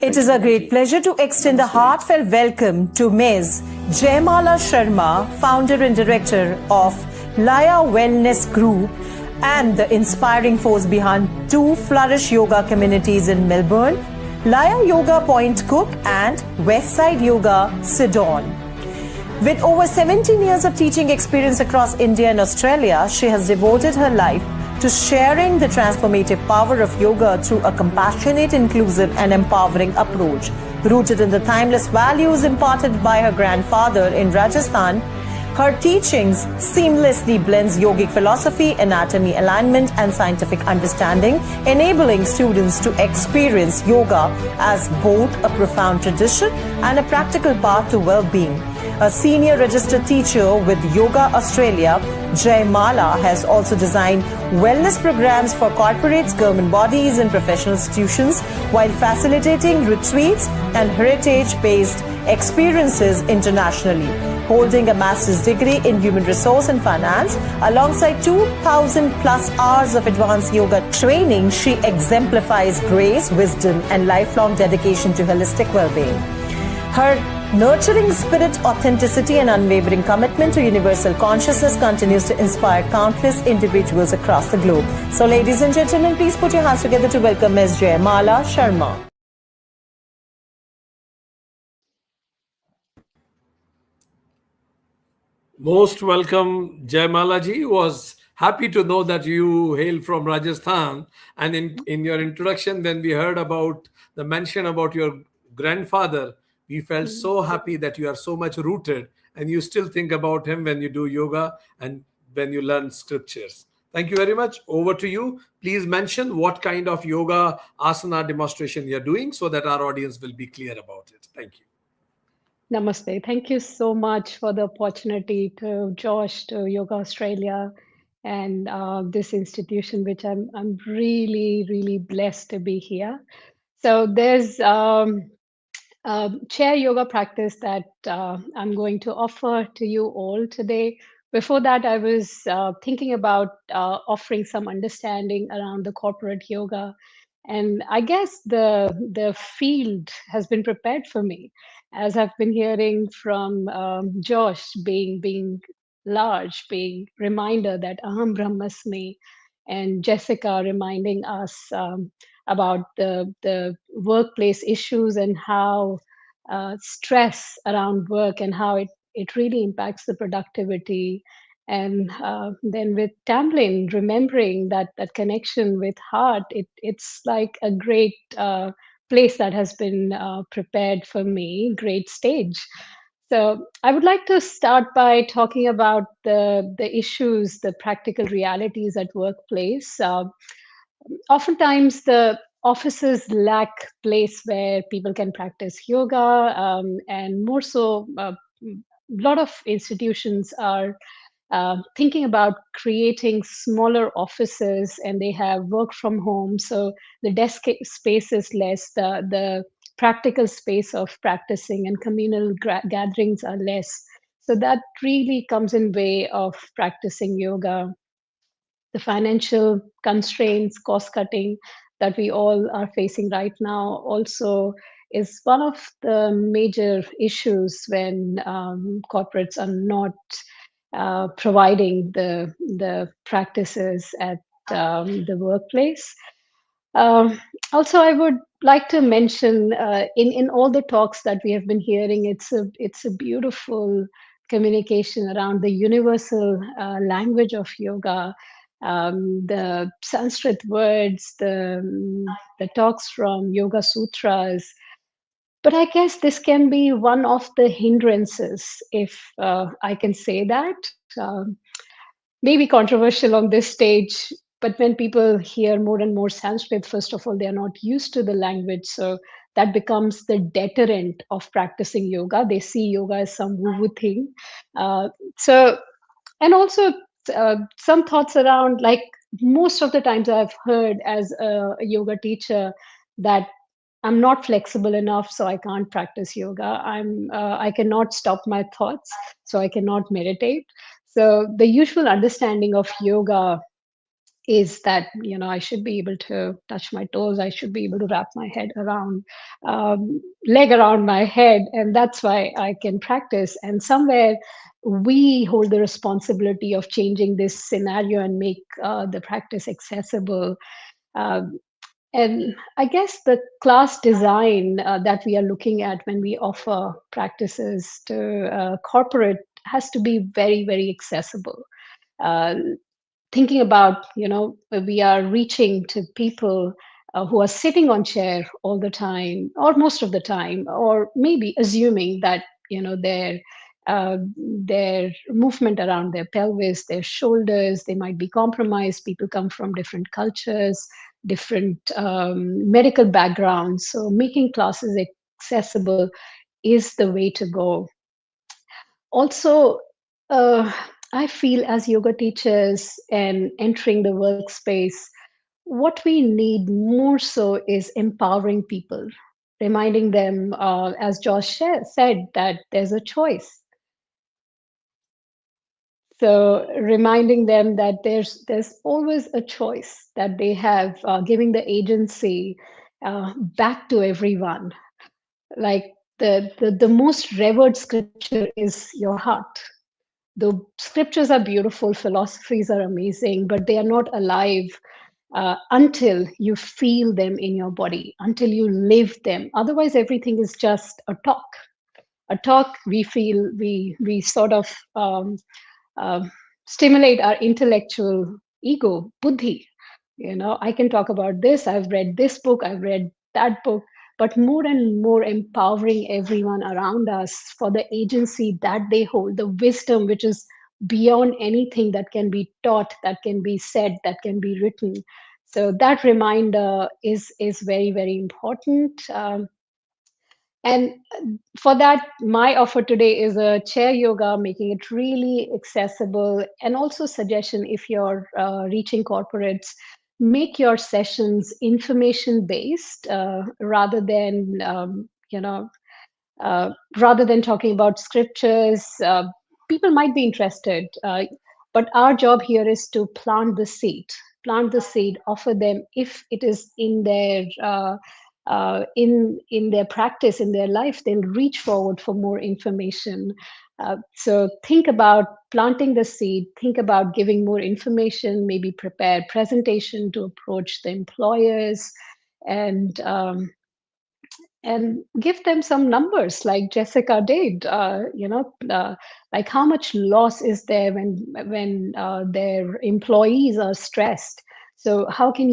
It is a great pleasure to extend a heartfelt welcome to Ms. Jaymala Sharma, founder and director of Laya Wellness Group and the inspiring force behind two Flourish Yoga communities in Melbourne, Laya Yoga Point Cook and Westside Yoga Sidon. With over 17 years of teaching experience across India and Australia, she has devoted her life to sharing the transformative power of yoga through a compassionate, inclusive and empowering approach. Rooted in the timeless values imparted by her grandfather in Rajasthan, her teachings seamlessly blends yogic philosophy, anatomy alignment and scientific understanding, enabling students to experience yoga as both a profound tradition and a practical path to well-being. A senior registered teacher with Yoga Australia, Jaymala has also designed wellness programs for corporates, government bodies and professional institutions while facilitating retreats and heritage-based experiences internationally. Holding a master's degree in human resource and finance, alongside 2,000 plus hours of advanced yoga training, she exemplifies grace, wisdom and lifelong dedication to holistic well-being. Her nurturing spirit, authenticity and unwavering commitment to universal consciousness continues to inspire countless individuals across the globe. So ladies and gentlemen, please put your hands together to welcome Ms. Jaymala Sharma. Most welcome, Jaymala ji. Was happy to know that you hail from Rajasthan. And in your introduction, when we heard about the mention about your grandfather, we felt so happy that you are so much rooted and you still think about him when you do yoga and when you learn scriptures. Thank you very much. Over to you. Please mention what kind of yoga asana demonstration you're doing so that our audience will be clear about it. Thank you. Namaste. Thank you so much for the opportunity to Josh, to Yoga Australia, and this institution, which I'm really, really blessed to be here. So there's chair yoga practice that I'm going to offer to you all today. Before that, I was thinking about offering some understanding around the corporate yoga. And I guess the field has been prepared for me, as I've been hearing from Josh being large, being reminder that Aham Brahmasmi, and Jessica reminding us about the workplace issues and how stress around work and how it really impacts the productivity. And then with Tamlin, remembering that connection with heart, it's like a great place that has been prepared for me, great stage. So I would like to start by talking about the issues, the practical realities at workplace. Oftentimes the offices lack place where people can practice yoga, and more so, a lot of institutions are thinking about creating smaller offices, and they have work from home, so the desk space is less, the practical space of practicing and communal gatherings are less. So that really comes in way of practicing yoga. The financial constraints, cost cutting that we all are facing right now also is one of the major issues when corporates are not providing the practices at the workplace. Also, I would like to mention in all the talks that we have been hearing, it's a beautiful communication around the universal language of yoga, the Sanskrit words, the talks from Yoga Sutras. But I guess this can be one of the hindrances, if I can say that. Maybe controversial on this stage, but when people hear more and more Sanskrit, first of all, they are not used to the language. So that becomes the deterrent of practicing yoga. They see yoga as some woo-woo thing. And also some thoughts around, like most of the times I've heard as a yoga teacher that I'm not flexible enough, so I can't practice yoga. I cannot stop my thoughts, so I cannot meditate. So the usual understanding of yoga is that, I should be able to touch my toes, I should be able to wrap my head around, leg around my head, and that's why I can practice. And somewhere we hold the responsibility of changing this scenario and make the practice accessible. um, and I guess the class design that we are looking at when we offer practices to corporate has to be very, very accessible. uh, Thinking about, we are reaching to people who are sitting on chair all the time or most of the time, or maybe assuming that, their movement around their pelvis, their shoulders, they might be compromised. People come from different cultures, different medical backgrounds, so making classes accessible is the way to go. Also, uh, I feel as yoga teachers and entering the workspace, what we need more so is empowering people, reminding them, as Josh said, that there's a choice. So reminding them that there's always a choice that they have, giving the agency back to everyone. Like the most revered scripture is your heart. The scriptures are beautiful, philosophies are amazing, but they are not alive until you feel them in your body, until you live them. Otherwise, everything is just a talk. A talk, we feel, we sort of um, stimulate our intellectual ego, buddhi. I can talk about this. I've read this book. I've read that book. But more and more empowering everyone around us for the agency that they hold, the wisdom which is beyond anything that can be taught, that can be said, that can be written. So that reminder is very, very important. And for that, my offer today is a chair yoga, making it really accessible. And also, suggestion, if you're reaching corporates, make your sessions information based, rather than talking about scriptures. People might be interested, but our job here is to plant the seed, offer them, if it is in their in their practice, in their life, they'll reach forward for more information. So think about planting the seed, think about giving more information, maybe prepare presentation to approach the employers, and give them some numbers like Jessica did. Like how much loss is there when their employees are stressed. So how can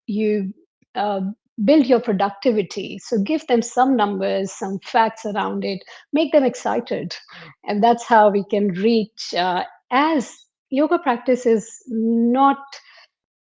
you uh, build your productivity? So give them some numbers, some facts around it, make them excited, and that's how we can reach. As yoga practice is not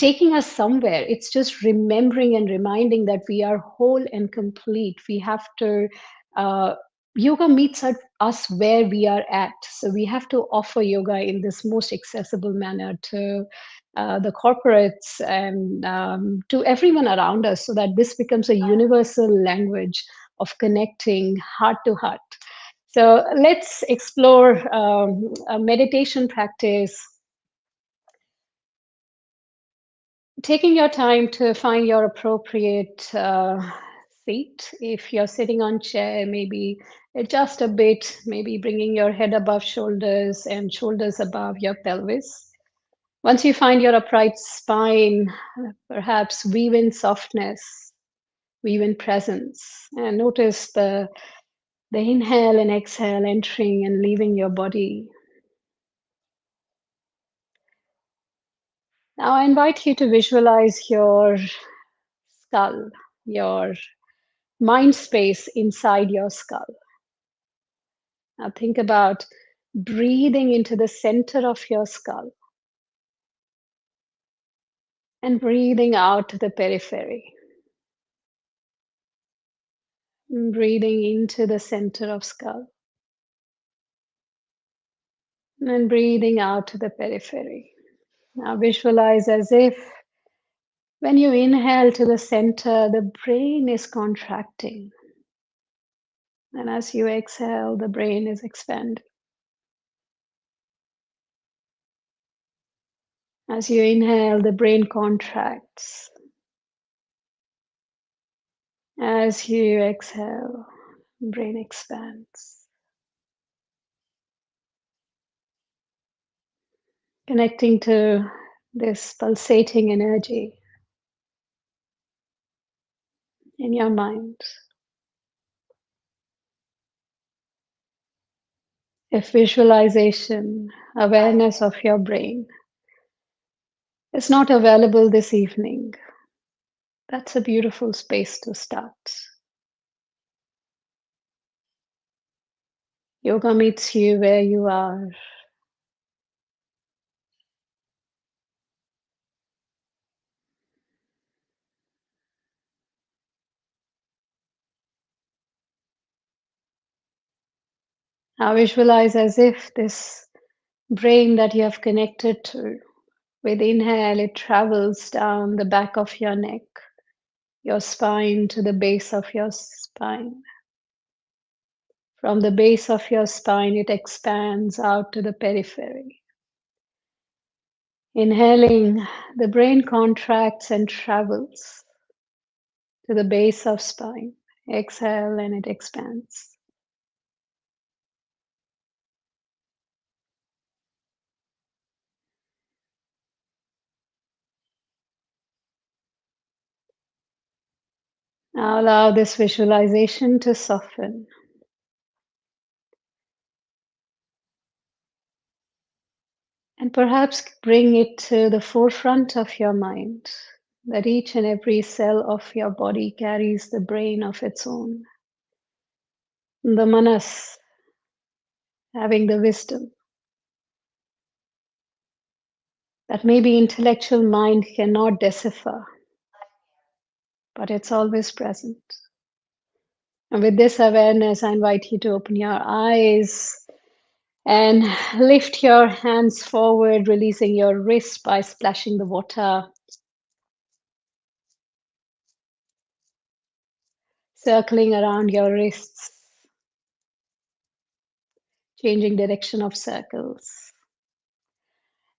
taking us somewhere. It's just remembering and reminding that we are whole and complete. We have to, uh, yoga meets us where we are at. So we have to offer yoga in this most accessible manner to the corporates and to everyone around us, so that this becomes a universal language of connecting heart to heart. So let's explore a meditation practice, taking your time to find your appropriate seat. If you're sitting on chair, maybe adjust a bit, maybe bringing your head above shoulders and shoulders above your pelvis. Once you find your upright spine, perhaps weave in softness, weave in presence, and notice the inhale and exhale entering and leaving your body. Now I invite you to visualize your skull, your mind space inside your skull. Now think about breathing into the center of your skull and breathing out to the periphery. Breathing into the center of skull and breathing out to the periphery. Now visualize as if when you inhale to the center, the brain is contracting. And as you exhale, the brain is expanding. As you inhale, the brain contracts. As you exhale, the brain expands. Connecting to this pulsating energy in your mind. If visualization, awareness of your brain is not available this evening, that's a beautiful space to start. Yoga meets you where you are. Now visualize as if this brain that you have connected to, with inhale, it travels down the back of your neck, your spine to the base of your spine. From the base of your spine, it expands out to the periphery. Inhaling, the brain contracts and travels to the base of spine. Exhale and it expands. Now allow this visualization to soften. And perhaps bring it to the forefront of your mind that each and every cell of your body carries the brain of its own. The manas, having the wisdom that maybe intellectual mind cannot decipher, but it's always present. And with this awareness, I invite you to open your eyes and lift your hands forward, releasing your wrists by splashing the water. Circling around your wrists, changing direction of circles.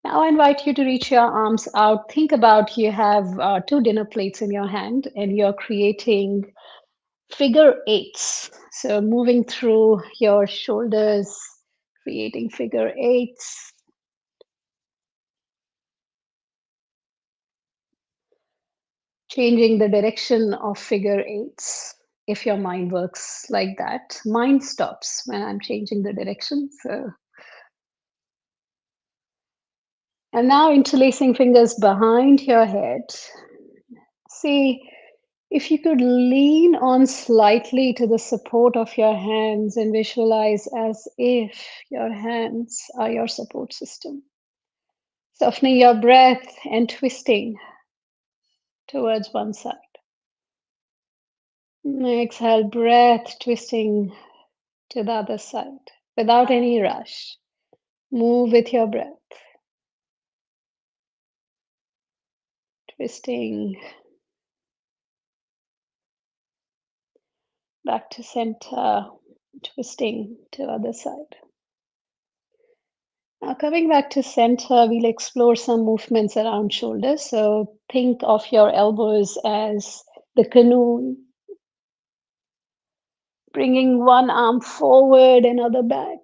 Now I invite you to reach your arms out. Think about you have 2 dinner plates in your hand and you're creating figure eights. So moving through your shoulders, creating figure eights. Changing the direction of figure eights. If your mind works like that, mind stops when I'm changing the direction. And now interlacing fingers behind your head. See if you could lean on slightly to the support of your hands and visualize as if your hands are your support system. Softening your breath and twisting towards one side. Exhale, breath, twisting to the other side without any rush. Move with your breath. Twisting back to center, twisting to other side. Now coming back to center, we'll explore some movements around shoulders. So think of your elbows as the canoe, bringing one arm forward, another back.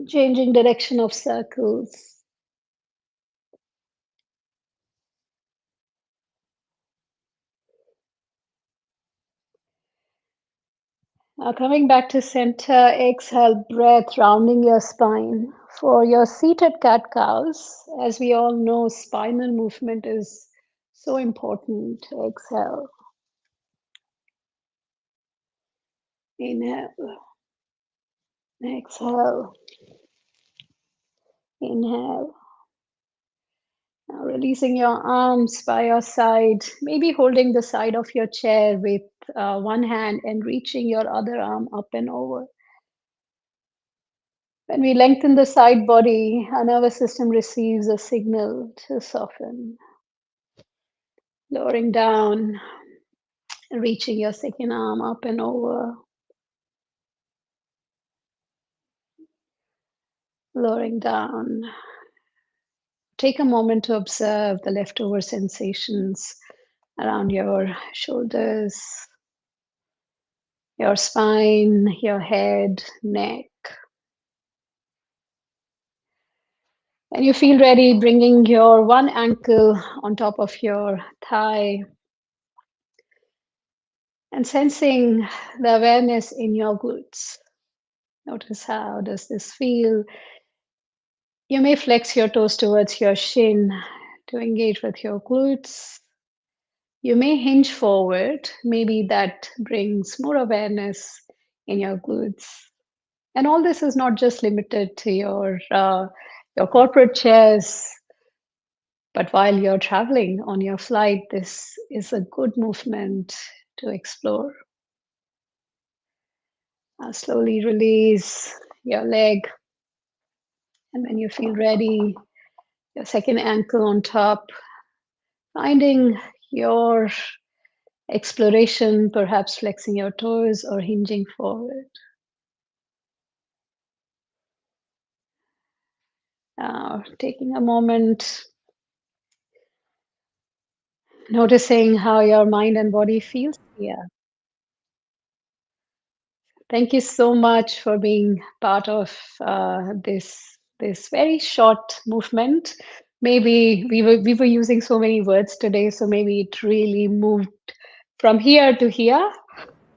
Changing direction of circles. Now coming back to center, exhale, breath, rounding your spine. For your seated cat-cows, as we all know, spinal movement is so important. Exhale. Inhale. Exhale. Inhale. Now releasing your arms by your side, maybe holding the side of your chair with one hand and reaching your other arm up and over. When we lengthen the side body, our nervous system receives a signal to soften. Lowering down, reaching your second arm up and over. lowering down. Take a moment to observe the leftover sensations around your shoulders, your spine, your head, neck. When you feel ready, bringing your one ankle on top of your thigh and sensing the awareness in your glutes. Notice how does this feel. You may flex your toes towards your shin to engage with your glutes. You may hinge forward. Maybe that brings more awareness in your glutes. And all this is not just limited to your corporate chairs, but while you're traveling on your flight, this is a good movement to explore. Slowly release your leg. And when you feel ready, your second ankle on top, finding your exploration, perhaps flexing your toes or hinging forward. Now, taking a moment, noticing how your mind and body feels here. Thank you so much for being part of this very short movement. Maybe we were using so many words today, so maybe it really moved from here to here.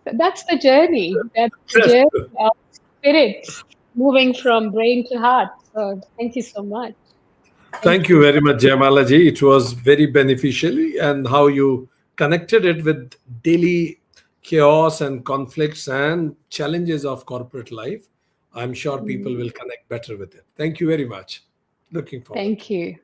That's the journey. That's the Yes. journey of spirits moving from brain to heart. So thank you so much. Thank you very much, Jaymala ji. It was very beneficial, and how you connected it with daily chaos and conflicts and challenges of corporate life. I'm sure people will connect better with it. Thank you very much. Looking forward. Thank you.